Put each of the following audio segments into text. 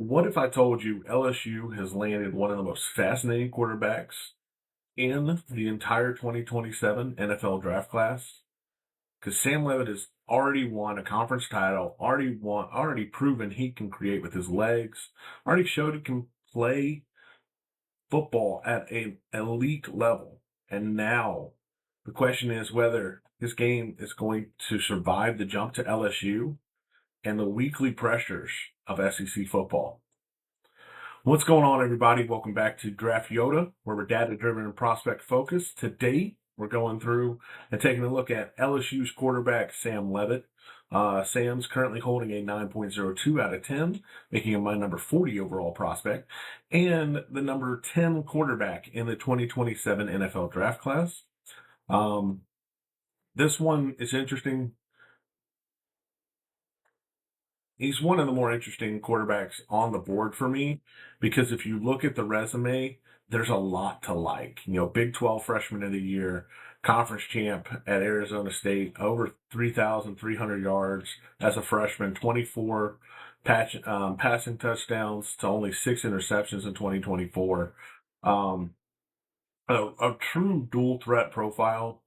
What if I told you LSU has landed one of the most fascinating quarterbacks in the entire 2027 NFL draft class? Because Sam Leavitt has already won a conference title, already proven he can create with his legs, already showed he can play football at an elite level. And now the question is whether his game is going to survive the jump to LSU and the weekly pressures of SEC football. What's going on, everybody? Welcome back to Draft Yoda, where we're data-driven and prospect-focused. Today, we're going through and taking a look at LSU's quarterback, Sam Leavitt. Sam's currently holding a 9.02 out of 10, making him my number 40 overall prospect, and the number 10 quarterback in the 2027 NFL draft class. This one is interesting. He's one of the more interesting quarterbacks on the board for me because if you look at the resume, there's a lot to like. Big 12 freshman of the year, conference champ at Arizona State, over 3,300 yards as a freshman, 24 passing touchdowns to only 6 interceptions in 2024. A true dual threat profile,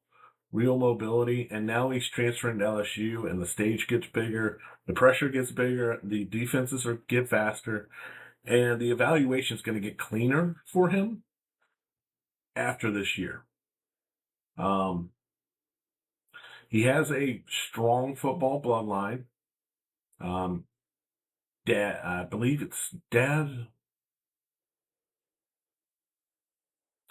real mobility, and now he's transferring to LSU, and the stage gets bigger, the pressure gets bigger, the defenses get faster, and the evaluation is going to get cleaner for him after this year. He has a strong football bloodline. I believe it's dad.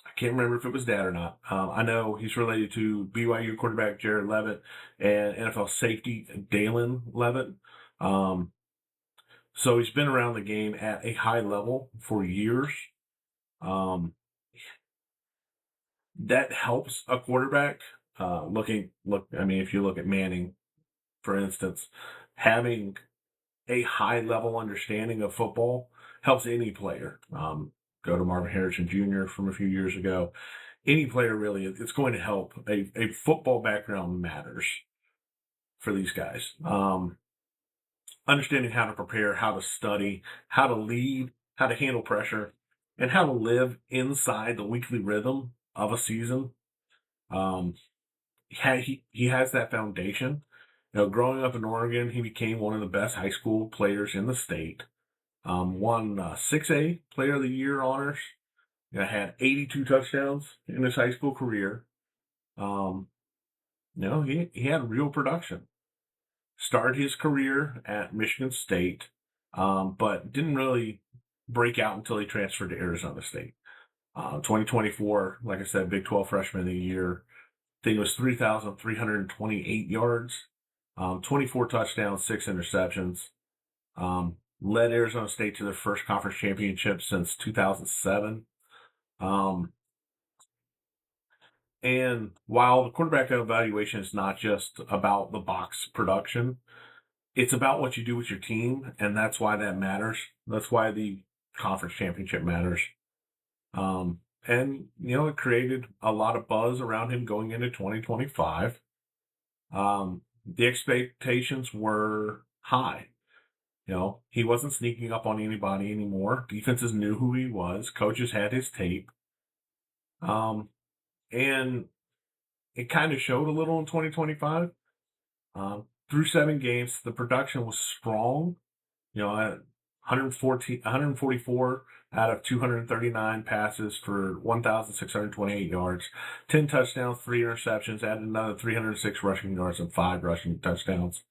I can't remember if it was dad or not. I know he's related to BYU quarterback Jared Leavitt and NFL safety Dalen Leavitt. So he's been around the game at a high level for years. That helps a quarterback. If you look at Manning, for instance, having a high level understanding of football helps any player. Go to Marvin Harrison Jr. from a few years ago. Any player really, it's going to help. A football background matters for these guys. Understanding how to prepare, how to study, how to lead, how to handle pressure, and how to live inside the weekly rhythm of a season. He has that foundation. Growing up in Oregon, he became one of the best high school players in the state. Won 6A Player of the Year honors. Had 82 touchdowns in his high school career. He had real production. Started his career at Michigan State, but didn't really break out until he transferred to Arizona State. 2024, like I said, Big 12 freshman of the year. I think it was 3,328 yards, 24 touchdowns, 6 interceptions. Led Arizona State to their first conference championship since 2007. And while the quarterback evaluation is not just about the box production, it's about what you do with your team, and that's why that matters. That's why the conference championship matters. It created a lot of buzz around him going into 2025. The expectations were high. He wasn't sneaking up on anybody anymore. Defenses knew who he was. Coaches had his tape. And it kind of showed a little in 2025. Through 7 games, the production was strong. At 144 out of 239 passes for 1,628 yards, 10 touchdowns, 3 interceptions, added another 306 rushing yards and 5 rushing touchdowns.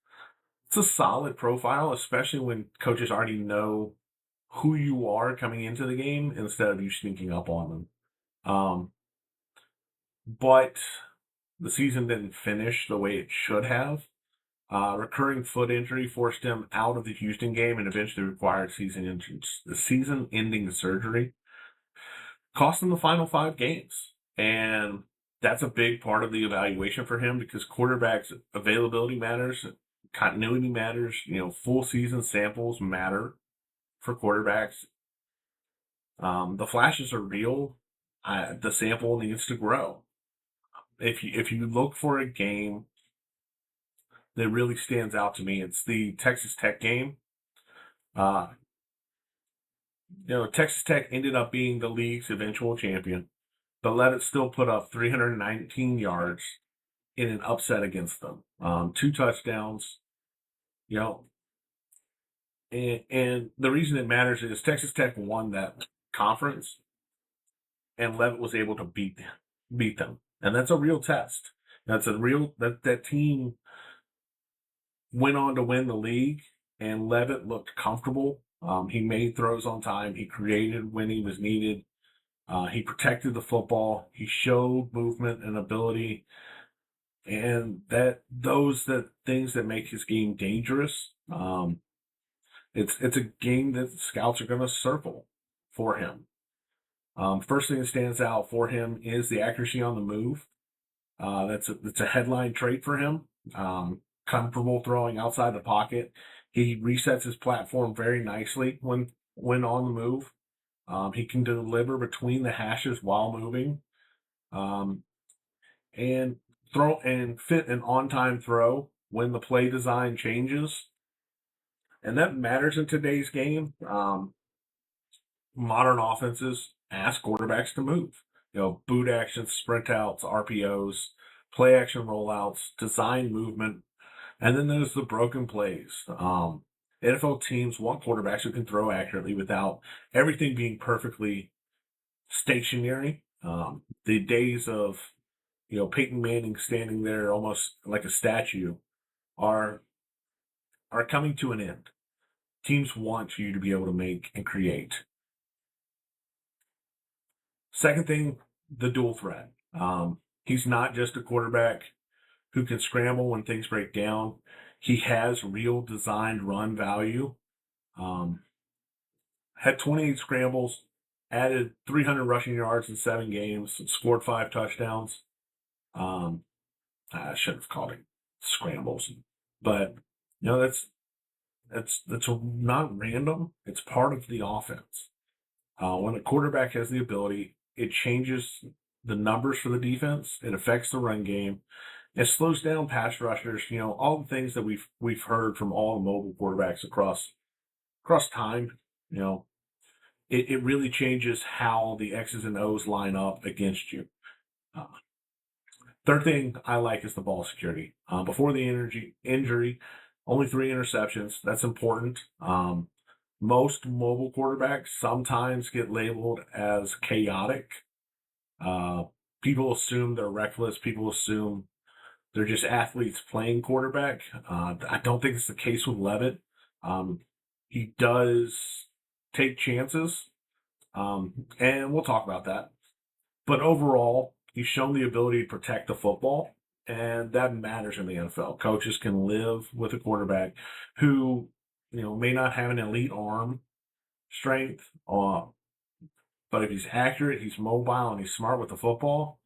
It's a solid profile, especially when coaches already know who you are coming into the game instead of you sneaking up on them. But the season didn't finish the way it should have. Recurring foot injury forced him out of the Houston game and eventually required season-ending surgery. Cost him the final 5 games. And that's a big part of the evaluation for him because quarterbacks' availability matters, continuity matters, full season samples matter for quarterbacks. The flashes are real. The sample needs to grow. If you look for a game that really stands out to me, it's the Texas Tech game. Texas Tech ended up being the league's eventual champion, but Leavitt still put up 319 yards in an upset against them. 2 touchdowns, you know, and the reason it matters is Texas Tech won that conference, and Leavitt was able to beat them, and that's a real test. That's a real that team went on to win the league, and Leavitt looked comfortable. He made throws on time. He created when he was needed. He protected the football. He showed movement and ability, and that things that make his game dangerous. It's a game that scouts are going to circle for him. First thing that stands out for him is the accuracy on the move. That's a headline trait for him. Comfortable throwing outside the pocket. He resets his platform very nicely when on the move. He can deliver between the hashes while moving, and throw and fit an on-time throw when the play design changes, and that matters in today's game. Modern offenses ask quarterbacks to move. Boot actions, sprint outs, RPOs, play action rollouts, design movement, and then there's the broken plays. NFL teams want quarterbacks who can throw accurately without everything being perfectly stationary. The days of Peyton Manning standing there almost like a statue are coming to an end. Teams want you to be able to make and create. Second thing, the dual threat. He's not just a quarterback who can scramble when things break down. He has real designed run value. Had 28 scrambles, added 300 rushing yards in 7 games, scored 5 touchdowns. I shouldn't have called it scrambles, but that's not random. It's part of the offense. When a quarterback has the ability, it changes the numbers for the defense. It affects the run game. It slows down pass rushers. All the things that we've heard from all the mobile quarterbacks across time. It really changes how the X's and O's line up against you. Uh, Third thing I like is the ball security. Before the injury, only 3 interceptions. That's important. Most mobile quarterbacks sometimes get labeled as chaotic. People assume they're reckless. People assume they're just athletes playing quarterback. I don't think it's the case with Leavitt. He does take chances, and we'll talk about that. But overall, he's shown the ability to protect the football, and that matters in the NFL. Coaches can live with a quarterback who, may not have an elite arm strength, but if he's accurate, he's mobile, and he's smart with the football,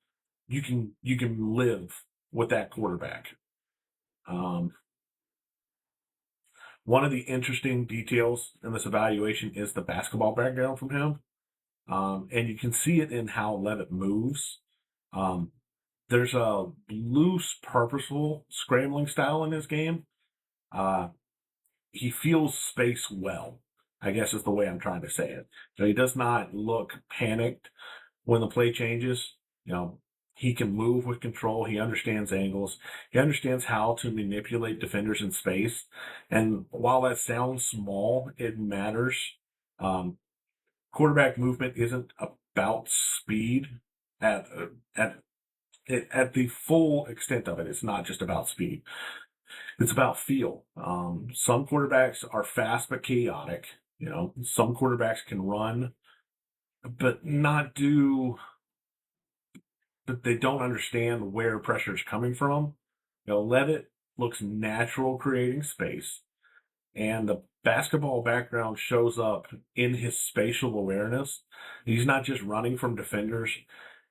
you can live with that quarterback. One of the interesting details in this evaluation is the basketball background from him. And you can see it in how Leavitt moves. There's a loose, purposeful scrambling style in his game. He feels space well, I guess is the way I'm trying to say it. He does not look panicked when the play changes. He can move with control. He understands angles. He understands how to manipulate defenders in space. And while that sounds small, it matters. Quarterback movement isn't about speed at the full extent of it. It's not just about speed. It's about feel. Some quarterbacks are fast but chaotic. Some quarterbacks can run, but they don't understand where pressure is coming from. Leavitt looks natural creating space, and the basketball background shows up in his spatial awareness. He's not just running from defenders.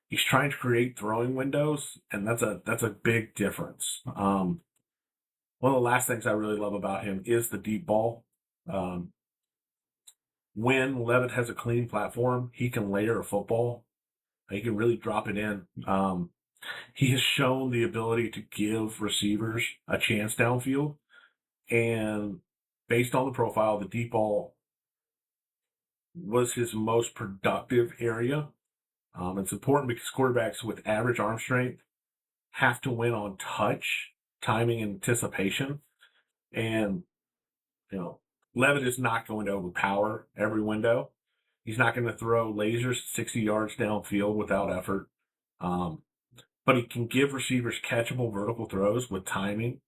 He's trying to create throwing windows, and that's a big difference. One of the last things I really love about him is the deep ball. When Leavitt has a clean platform, he can layer a football. He can really drop it in. He has shown the ability to give receivers a chance downfield, and based on the profile, the deep ball was his most productive area. It's important because quarterbacks with average arm strength have to win on touch, timing, and anticipation. And, you know, Levitt is not going to overpower every window. He's not going to throw lasers 60 yards downfield without effort. Um, but he can give receivers catchable vertical throws with timing.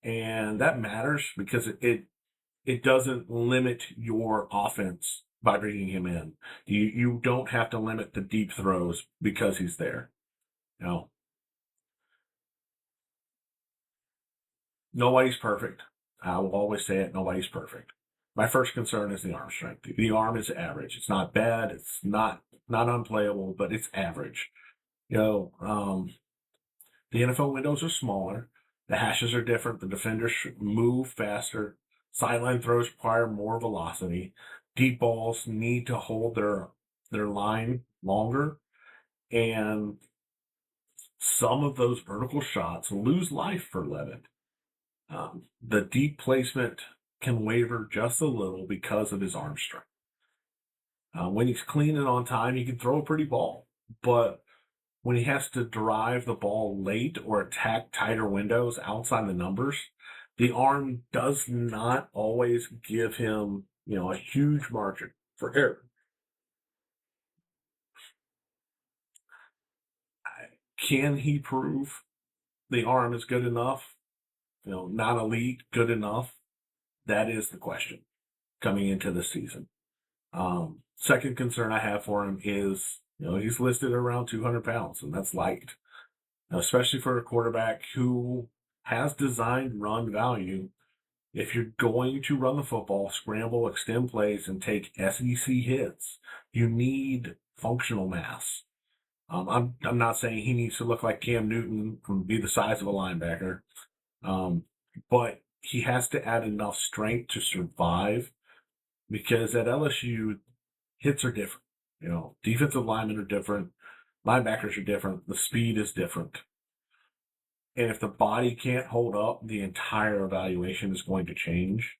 And that matters because it doesn't limit your offense by bringing him in. You don't have to limit the deep throws because he's there. You know, nobody's perfect. I will always say it. Nobody's perfect. My first concern is the arm strength. The arm is average. It's not bad. It's not unplayable, but it's average. You know, the NFL windows are smaller. The hashes are different. The defenders move faster. Sideline throws require more velocity. Deep balls need to hold their line longer, and some of those vertical shots lose life for Levitt. The deep placement can waver just a little because of his arm strength. When he's clean and on time, he can throw a pretty ball, but when he has to drive the ball late or attack tighter windows outside the numbers, the arm does not always give him, a huge margin for error. Can he prove the arm is good enough? Not elite, good enough? That is the question coming into the season. Second concern I have for him is, he's listed around 200 pounds, and that's light, especially for a quarterback who has designed run value. If you're going to run the football, scramble, extend plays, and take SEC hits, you need functional mass. I'm not saying he needs to look like Cam Newton and be the size of a linebacker, um, but he has to add enough strength to survive because at LSU, hits are different. Defensive linemen are different, linebackers are different, the speed is different. And if the body can't hold up, the entire evaluation is going to change.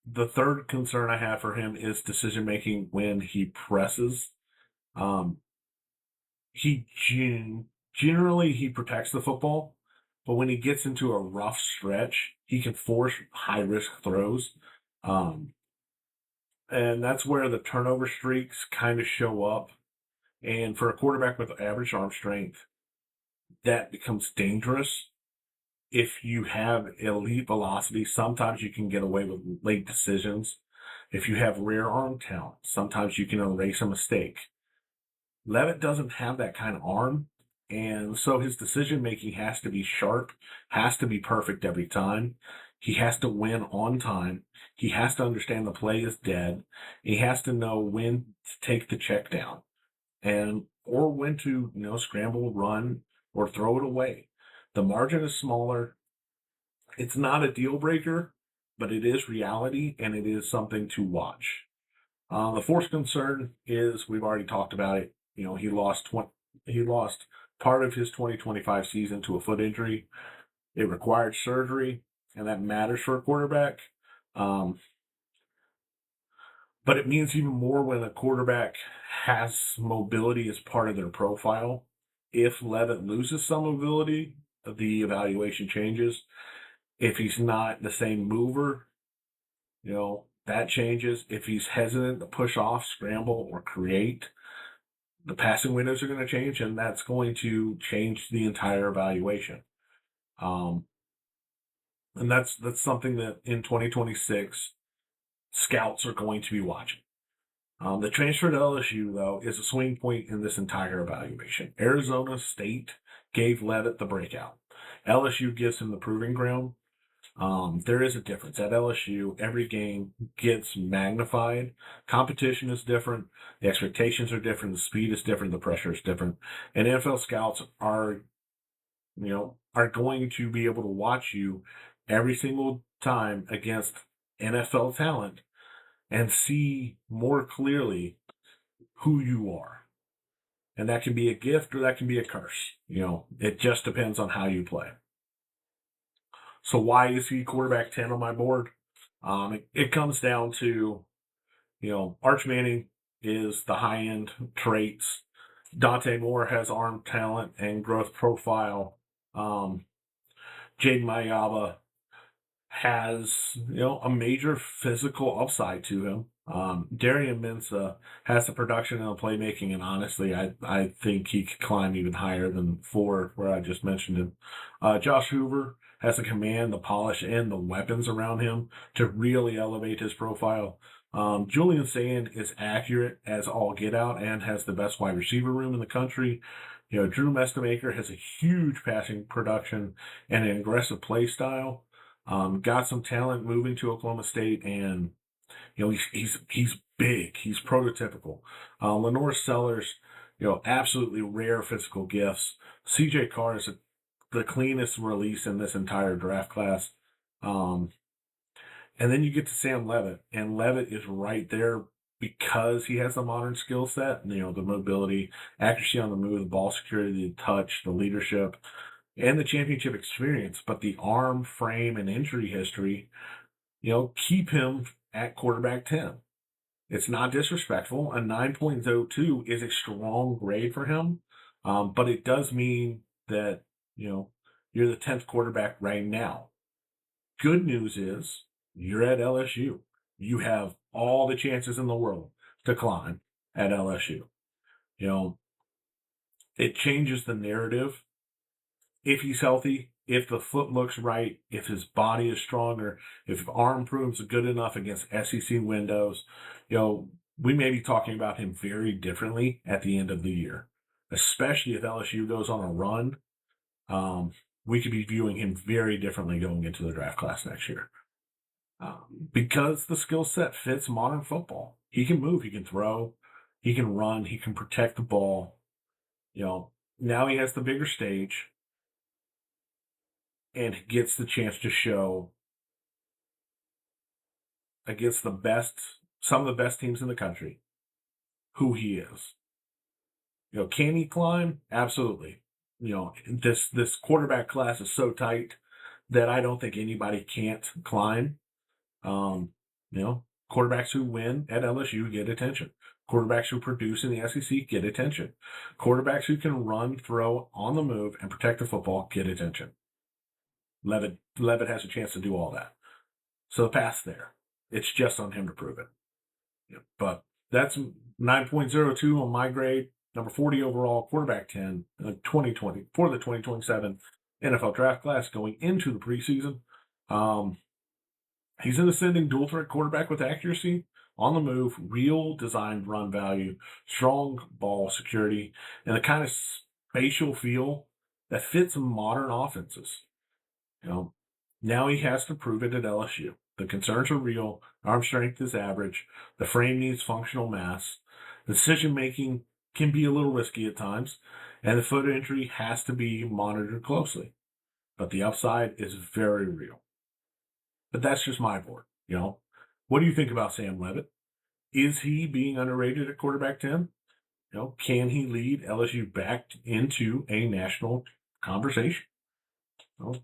The third concern I have for him is decision making when he presses. Um, he generally he protects the football, but when he gets into a rough stretch, he can force high risk throws. Um, and that's where the turnover streaks kind of show up. And for a quarterback with average arm strength, that becomes dangerous. If you have elite velocity, sometimes you can get away with late decisions. If you have rare arm talent, sometimes you can erase a mistake. Levitt doesn't have that kind of arm, and so his decision making has to be sharp, has to be perfect every time. He has to win on time. He has to understand the play is dead. He has to know when to take the check down and or when to, scramble, run, or throw it away. The margin is smaller. It's not a deal breaker, but it is reality and it is something to watch. The fourth concern is we've already talked about it. He lost part of his 2025 season to a foot injury. It required surgery, and that matters for a quarterback. Um, but it means even more when a quarterback has mobility as part of their profile. If Levitt loses some mobility, the evaluation changes. If he's not the same mover, that changes. If he's hesitant to push off, scramble, or create, the passing windows are going to change, and that's going to change the entire evaluation. Um, and that's something that in 2026, scouts are going to be watching. The transfer to LSU, though, is a swing point in this entire evaluation. Arizona State gave Levitt the breakout. LSU gives him the proving ground. There is a difference. At LSU, every game gets magnified. Competition is different. The expectations are different. The speed is different. The pressure is different. And NFL scouts are going to be able to watch you every single time against NFL talent and see more clearly who you are. And that can be a gift or that can be a curse. It just depends on how you play. So why is he quarterback 10 on my board? It comes down to, Arch Manning is the high end traits. Dante Moore has arm talent and growth profile. Um, Jaden Mayaba has, a major physical upside to him. Darian Mensah has the production and the playmaking, and honestly, I think he could climb even higher than 4, where I just mentioned him. Josh Hoover has the command, the polish, and the weapons around him to really elevate his profile. Julian Sand is accurate as all get out and has the best wide receiver room in the country. Drew Mestamaker has a huge passing production and an aggressive play style. Got some talent moving to Oklahoma State, and he's big. He's prototypical. Lenore Sellers, absolutely rare physical gifts. CJ Carr is the cleanest release in this entire draft class. Um, and then you get to Sam Leavitt, and Leavitt is right there because he has the modern skill set, the mobility, accuracy on the move, the ball security, the touch, the leadership, and the championship experience. But the arm, frame, and injury history, keep him at quarterback 10. It's not disrespectful. A 9.02 is a strong grade for him, but it does mean that, you're the 10th quarterback right now. Good news is you're at LSU. You have all the chances in the world to climb at LSU. It changes the narrative if he's healthy, if the foot looks right, if his body is stronger, if arm proves good enough against SEC windows, we may be talking about him very differently at the end of the year, especially if LSU goes on a run. We could be viewing him very differently going into the draft class next year. Because the skill set fits modern football. He can move, he can throw, he can run, he can protect the ball. Now he has the bigger stage and gets the chance to show against some of the best teams in the country, who he is. Can he climb? Absolutely. This quarterback class is so tight that I don't think anybody can't climb. Quarterbacks who win at LSU get attention. Quarterbacks who produce in the SEC get attention. Quarterbacks who can run, throw, on the move, and protect the football get attention. Leavitt has a chance to do all that. So the path's there. It's just on him to prove it. But that's 9.02 on my grade. Number 40 overall, quarterback 10, 2020 for the 2027 NFL draft class going into the preseason. He's an ascending dual threat quarterback with accuracy, on the move, real designed run value, strong ball security, and the kind of spatial feel that fits modern offenses. Now he has to prove it at LSU. The concerns are real. Arm strength is average. The frame needs functional mass. Decision making can be a little risky at times, and the foot injury has to be monitored closely. But the upside is very real. But that's just my board. What do you think about Sam Leavitt? Is he being underrated at quarterback 10? Can he lead LSU back into a national conversation?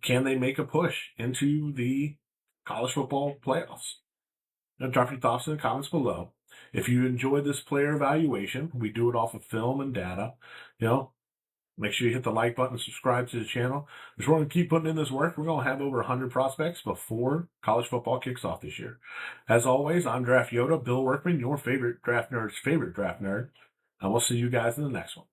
Can they make a push into the college football playoffs? Drop your thoughts in the comments below. If you enjoyed this player evaluation, we do it off of film and data. Make sure you hit the like button and subscribe to the channel. Because we're going to keep putting in this work. We're going to have over 100 prospects before college football kicks off this year. As always, I'm Draft Yoda, Bill Workman, your favorite draft nerd's favorite draft nerd. And we'll see you guys in the next one.